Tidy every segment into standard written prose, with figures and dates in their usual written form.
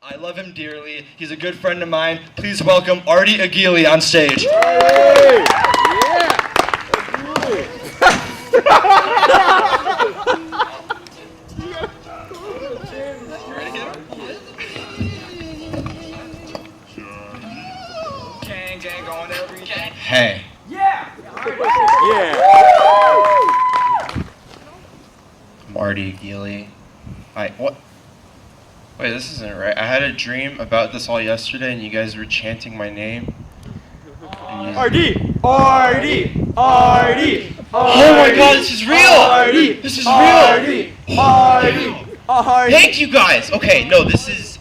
I love him dearly. He's a good friend of mine. Please welcome Arde Aghili on stage. Hey! Hey. Yeah! I'm Arde Aghili. What? Wait, this isn't right. I had a dream about this all yesterday, and you guys were chanting my name. Arde! Arde! Arde! Oh my God, this is real! Arde! This is real! Arde! Arde! Arde! Thank you guys! Okay, no,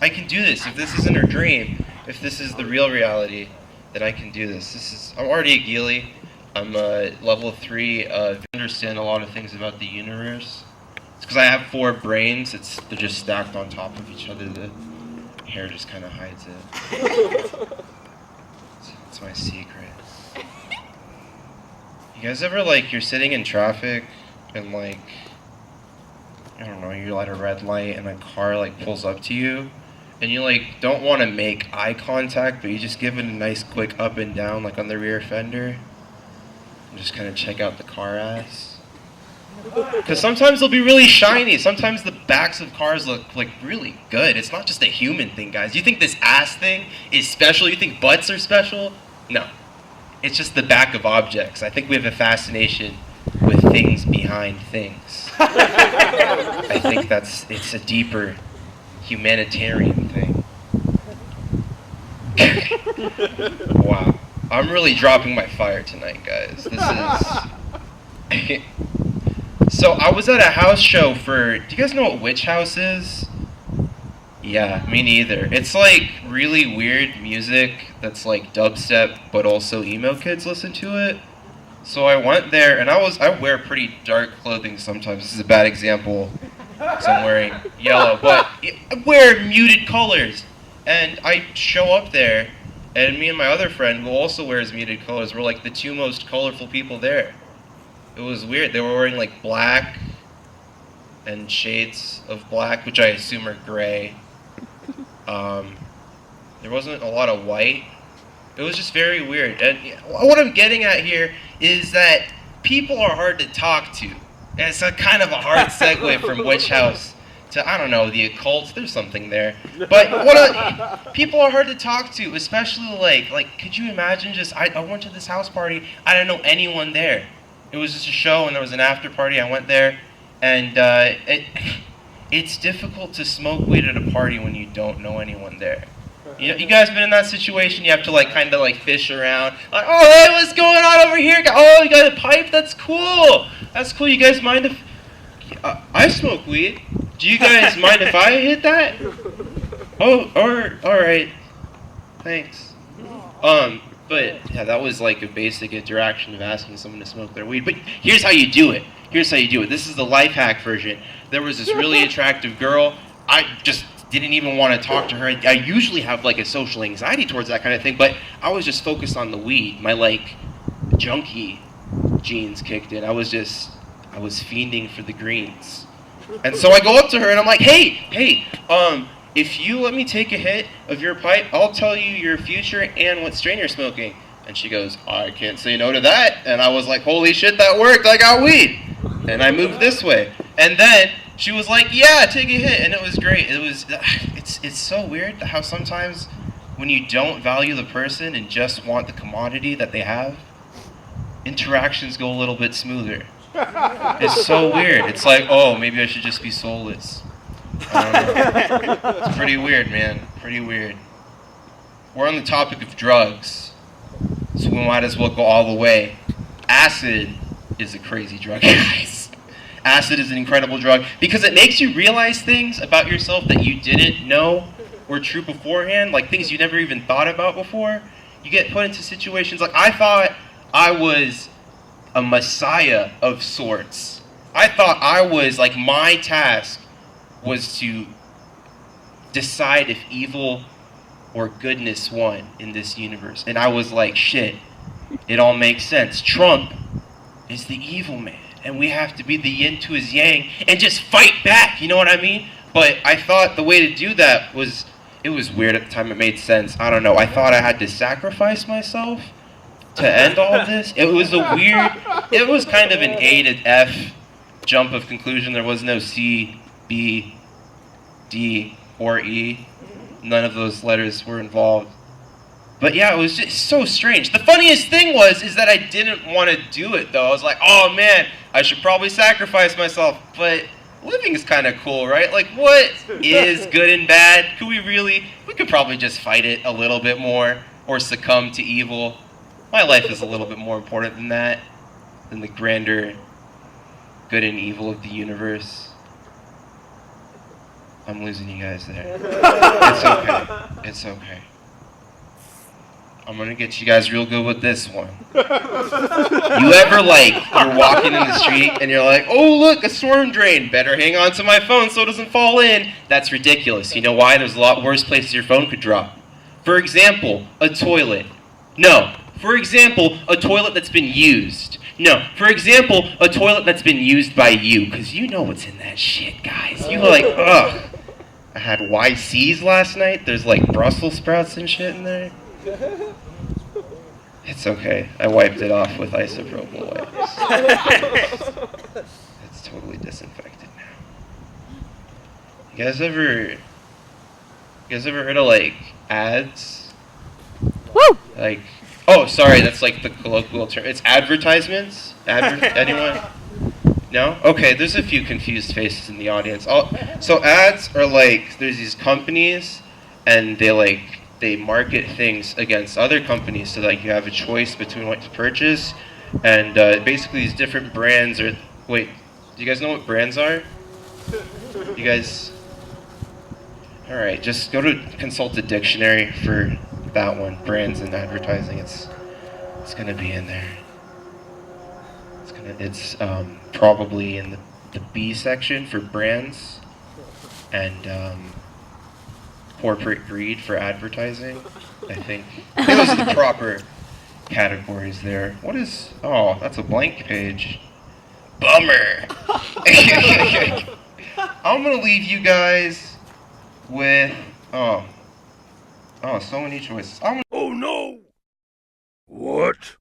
I can do this. If this isn't a dream, if this is the real reality, then I can do this. I'm Arde Aghili. I'm level 3. I understand a lot of things about the universe. It's because I have 4 brains. They're just stacked on top of each other. The hair just kind of hides it. It's my secret. You guys ever, you're sitting in traffic and, I don't know, you're at a red light and a car, pulls up to you and you, don't want to make eye contact, but you just give it a nice quick up and down, on the rear fender and just kind of check out the car ass? Because sometimes they'll be really shiny. Sometimes the backs of cars look really good. It's not just a human thing, guys. You think this ass thing is special? You think butts are special? No. It's just the back of objects. I think we have a fascination with things behind things. I think it's a deeper humanitarian thing. Wow. I'm really dropping my fire tonight, guys. This is... So I was at a house show do you guys know what Witch House is? Yeah, me neither. It's really weird music that's dubstep, but also emo kids listen to it. So I went there, and I wear pretty dark clothing sometimes. This is a bad example, because I'm wearing yellow, but I wear muted colors. And I show up there, and me and my other friend, who also wears muted colors, were the 2 most colorful people there. It was weird. They were wearing black and shades of black, which I assume are gray. There wasn't a lot of white. It was just very weird. And what I'm getting at here is that people are hard to talk to. And it's a kind of a hard segue from Witch House to, I don't know, the occult. There's something there. But people are hard to talk to, especially could you imagine I went to this house party. I didn't know anyone there. It was just a show, and there was an after party. I went there, and it's difficult to smoke weed at a party when you don't know anyone there. You guys been in that situation? You have to kind of fish around. Oh, hey, what's going on over here? Oh, you got a pipe? That's cool. That's cool. You guys mind if I smoke weed? Do you guys mind if I hit that? Oh, all right. Thanks. But yeah, that was a basic interaction of asking someone to smoke their weed. But here's how you do it. This is the life hack version. There was this really attractive girl. I just didn't even want to talk to her. I usually have a social anxiety towards that kind of thing, but I was just focused on the weed. My junkie genes kicked in. I was fiending for the greens. And so I go up to her and I'm like, hey, if you let me take a hit of your pipe, I'll tell you your future and what strain you're smoking. And she goes, I can't say no to that. And I was like, holy shit, that worked. I got weed. And I moved this way. And then she was like, yeah, take a hit. And it was great. It's so weird how sometimes when you don't value the person and just want the commodity that they have, interactions go a little bit smoother. It's so weird. It's oh, maybe I should just be soulless. It's pretty weird, man. Pretty weird. We're on the topic of drugs, so we might as well go all the way. Acid is a crazy drug, guys. Acid is an incredible drug because it makes you realize things about yourself that you didn't know were true beforehand, things you never even thought about before. You get put into situations I thought I was a messiah of sorts. I thought I was, my task was to decide if evil or goodness won in this universe. And I was like, shit, it all makes sense. Trump is the evil man, and we have to be the yin to his yang and just fight back, you know what I mean? But I thought the way to do that was It was weird at the time. It made sense. I don't know. I thought I had to sacrifice myself to end all of this. It was a weird. It was kind of an A to F jump of conclusion. There was no C, B, D, or E. None of those letters were involved. But yeah, it was just so strange. The funniest thing is that I didn't want to do it though. I was like, oh man, I should probably sacrifice myself. But living is kind of cool, right? Like, what is good and bad? We could probably just fight it a little bit more or succumb to evil. My life is a little bit more important than that, than the grander good and evil of the universe. I'm losing you guys there. It's okay. It's okay. I'm gonna get you guys real good with this one. You ever you're walking in the street and you're like, oh look, a storm drain. Better hang on to my phone so it doesn't fall in. That's ridiculous. You know why? There's a lot worse places your phone could drop. For example, a toilet. No. For example, a toilet that's been used. No. For example, a toilet that's been used by you. Because you know what's in that shit, guys. You ugh. I had YCs last night. There's Brussels sprouts and shit in there. It's okay. I wiped it off with isopropyl wipes. It's totally disinfected now. You guys ever heard of ads? Woo! Oh, sorry, that's the colloquial term. It's advertisements? Anyone? No? Okay, there's a few confused faces in the audience. So ads are there's these companies, and they market things against other companies so that you have a choice between what to purchase. And basically these different brands are... Wait, do you guys know what brands are? You guys... Alright, just go to consult a dictionary for that one. Brands and advertising. It's gonna be in there. It's probably in the B section for brands. And corporate greed for advertising. I think those are the proper categories there. What is... Oh, that's a blank page. Bummer. I'm gonna leave you guys with... Oh, so many choices. Oh no! What?